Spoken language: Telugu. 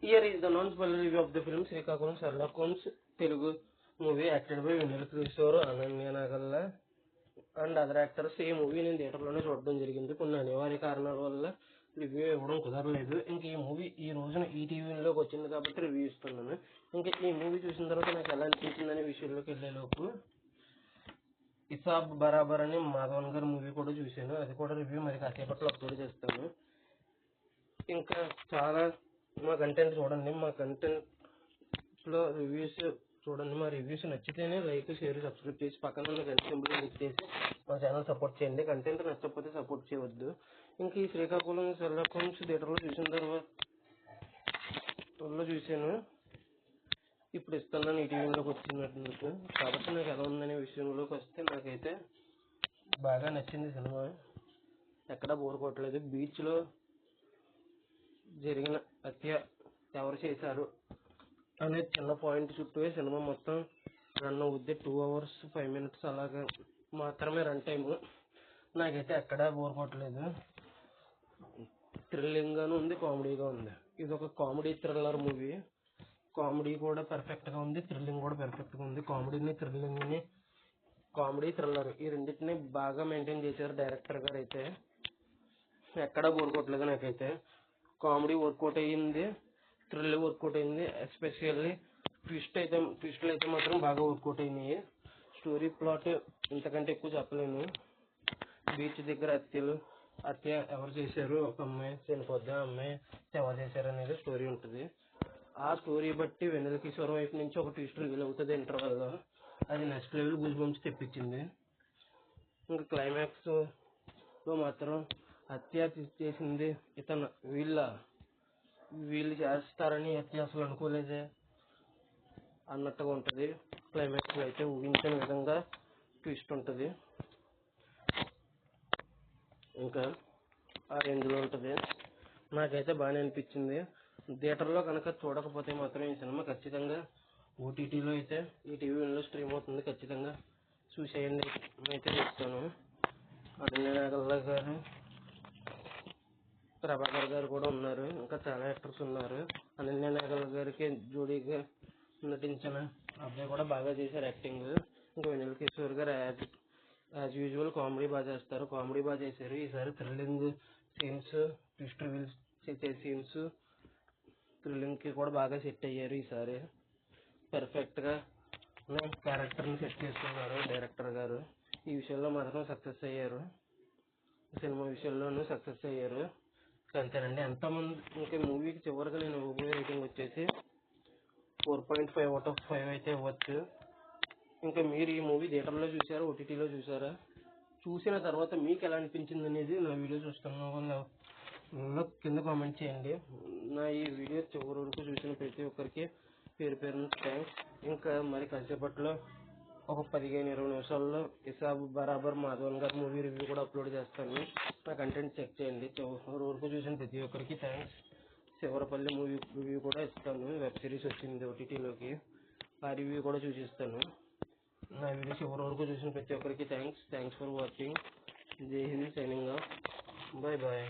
Here is the non-spoiler review of the film Srikakulam Sherlock Holmes Telugu movie acted by Venel Kishore, Ananya Nagalla and other actors. ఈ మూవీ నేను థియేటర్లోనే చూడడం జరిగింది. కొన్ని అనివార్య కారణాల వల్ల రివ్యూ ఇవ్వడం కుదరలేదు. ఇంక ఈ మూవీ ఈ రోజున ఈటీవీలోకి వచ్చింది కాబట్టి రివ్యూ ఇస్తున్నాను. ఇంకా ఈ మూవీ చూసిన తర్వాత నాకు ఎలా అనిపించింది అనే విషయంలోకి వెళ్ళేలోపు ఇసాబ్ బరాబర్ అని మాధవన్ గారి మూవీ కూడా చూశాను. అది కూడా రివ్యూ మరి కాసేపట్లో అప్లోడ్ చేస్తాను. ఇంకా చాలా మా కంటెంట్ చూడండి, మా కంటెంట్లో రివ్యూస్ చూడండి. మా రివ్యూస్ నచ్చితేనే లైక్, షేర్, సబ్స్క్రైబ్ చేసి పక్కన ఉన్న గంట సింబల్ క్లిక్ చేసి మా ఛానల్ సపోర్ట్ చేయండి. కంటెంట్ నచ్చకపోతే సపోర్ట్ చేయవద్దు. ఇంకా ఈ శ్రీకాకుళం షెర్లాక్ హోమ్స్ థియేటర్లో చూసిన తర్వాత చూశాను. ఇప్పుడు ఇస్తున్నాను ఈటీవీలోకి వచ్చినట్టు. కాబట్టి నాకు ఎలా ఉందనే విషయంలోకి వస్తే నాకైతే బాగా నచ్చింది సినిమా. ఎక్కడా బోర్ కొట్టలేదు. బీచ్లో జరిగిన హత్య ఎవరు చేశారు అనే చిన్న పాయింట్ చుట్టూ సినిమా మొత్తం రన్ అవుద్ది. 2 hours 5 minutes అలాగా మాత్రమే రన్ టైము. నాకైతే ఎక్కడా బోర్ కొట్టలేదు. థ్రిల్లింగ్గాను ఉంది, కామెడీగా ఉంది. ఇది ఒక కామెడీ థ్రిల్లర్ మూవీ. కామెడీ కూడా పర్ఫెక్ట్గా ఉంది, థ్రిల్లింగ్ కూడా పర్ఫెక్ట్గా ఉంది. కామెడీ థ్రిల్లర్ ఈ రెండింటిని బాగా మెయింటైన్ చేశారు డైరెక్టర్ గారు. అయితే ఎక్కడా బోర్ కొట్టలేదు నాకైతే. కామెడీ వర్కౌట్ అయ్యింది, థ్రిల్ వర్కౌట్ అయింది. ఎస్పెషల్లీ ట్విస్టులు అయితే మాత్రం బాగా వర్కౌట్ అయినాయి. స్టోరీ ప్లాట్ ఇంతకంటే ఎక్కువ చెప్పలేను. బీచ్ దగ్గర హత్య ఎవరు చేశారు, ఒక అమ్మాయి చనిపోద్ది, ఆ అమ్మాయి ఎవరు చేశారు అనేది స్టోరీ ఉంటుంది. ఆ స్టోరీ బట్టి వెన్నెల కిషోర్ వైపు నుంచి ఒక ట్విస్ట్ రివీల్ అవుతుంది ఇంటర్వెల్లో. అది నెక్స్ట్ లెవెల్ గూస్ బంప్స్ తెప్పించింది. ఇంకా క్లైమాక్స్లో మాత్రం హత్య చేసింది ఇతను, వీళ్ళు చేస్తారని హత్య అసలు అనుకోలేదే అన్నట్టుగా ఉంటుంది. క్లైమాక్స్లో అయితే ఊహించిన విధంగా ట్విస్ట్ ఉంటుంది. ఇంకా ఆ రేంజ్లో ఉంటుంది. నాకైతే బాగానే అనిపించింది. థియేటర్లో కనుక చూడకపోతే మాత్రం ఈ సినిమా ఖచ్చితంగా ఓటీటీలో అయితే ఈటీవీలో స్ట్రీమ్ అవుతుంది. ఖచ్చితంగా చూసేయండి అయితే చెప్తాను. అనన్య నాగల్ల గారు, ప్రభాకర్ గారు కూడా ఉన్నారు. ఇంకా చాలా యాక్టర్స్ ఉన్నారు. అనన్య నాగల్ గారికి జోడీగా నటించిన అబ్బాయి కూడా బాగా చేశారు యాక్టింగ్. ఇంకా వెన్నెల కిషోర్ గారు యాజ్ యూజువల్ కామెడీ బాగా చేస్తారు. కామెడీ బాగా చేశారు. ఈసారి థ్రిల్లింగ్ సీన్స్, ట్విస్ట్ రివీల్స్ చేసే సీన్స్ థ్రిల్లింగ్కి కూడా బాగా సెట్ అయ్యారు. ఈసారి పర్ఫెక్ట్గా క్యారెక్టర్ని సెట్ చేసుకున్నారు డైరెక్టర్ గారు. ఈ విషయంలో మాత్రం సక్సెస్ అయ్యారు. సినిమా విషయంలోనూ సక్సెస్ అయ్యారు. అంతేనండి. ఎంతమంది ఇంకా మూవీకి చివరిగా నేను ఇవ్వబోయే రేటింగ్ వచ్చేసి 4.5 out of 5 అయితే ఇవ్వచ్చు. ఇంకా మీరు ఈ మూవీ థియేటర్లో చూసారా, ఓటీటీలో చూసారా? చూసిన తర్వాత మీకు ఎలా అనిపించింది అనేది నా వీడియో చూస్తున్న వాళ్ళు కింద కామెంట్ చేయండి. నా ఈ వీడియో చివరి వరకు చూసిన ప్రతి ఒక్కరికి పేరు పేరున థ్యాంక్స్. ఇంకా మరి కాసేపట్లో ఒక 15-20 నిమిషాల్లో ఇసాబ్ బరాబర్ మాధవన్ గారి మూవీ రివ్యూ కూడా అప్లోడ్ చేస్తాను. నా కంటెంట్ చెక్ చేయండి. చివరి వరకు చూసిన ప్రతి ఒక్కరికి థ్యాంక్స్. శివరపల్లి మూవీ రివ్యూ కూడా ఇస్తాను. వెబ్ సిరీస్ వచ్చింది ఓటీటీలోకి, ఆ రివ్యూ కూడా చూసిస్తాను. నా వీడియో చివరి వరకు చూసిన ప్రతి ఒక్కరికి thanks for watching. Jai Hind, signing off. Bye bye.